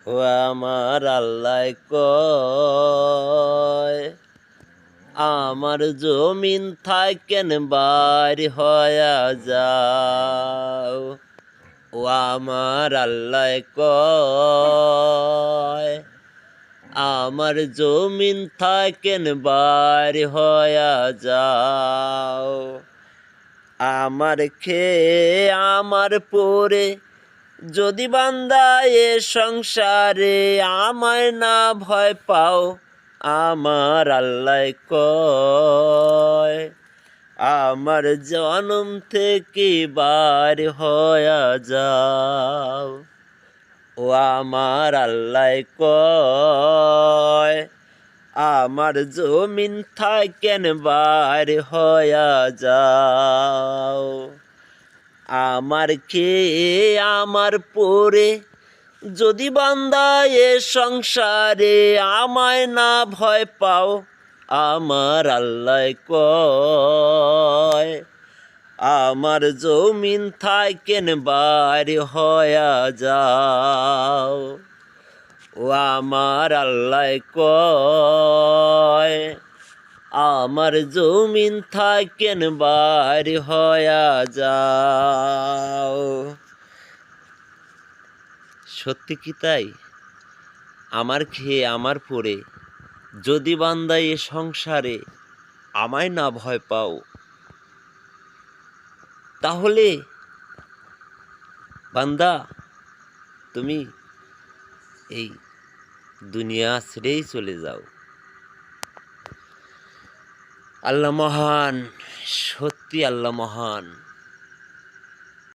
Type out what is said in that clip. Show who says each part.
Speaker 1: ও আমার আল্লাহ কয় আমার জমিন থাকেন বাড়ি হয়া যাও। ও আমার আল্লাহ কয় আমার জমিন থাকেন বাড়ি হয়া যাও। আমার খেয়ে আমার পরে যদি বান্দা এ সংসারে আমায় না ভয় পাও, আমার আল্লাহ কয় আমার জনম থেকে বার হয়া যাও। ও আমার আল্লাহ কয় আমার জমিন থাকেন বার হয়া যাও। আমার খেয়ে আমার পরে যদি বান্দা এ সংসারে আমায় না ভয় পাও, আমার আল্লাহ কয় আমার জমিন থাকেন বাড়ি হয়া যাও। ও আমার আল্লাহ কয় আমার জমিন থাকেন বাড়ি হয়া যাও। সত্যি কি তাই? আমার খেয়ে আমার পরে যদি বান্দা এ সংসারে আমায় না ভয় পাও, তাহলে বান্দা তুমি এই দুনিয়া ছেড়েই চলে যাও। আল্লাহ মহান, সত্যি আল্লাহ মহান।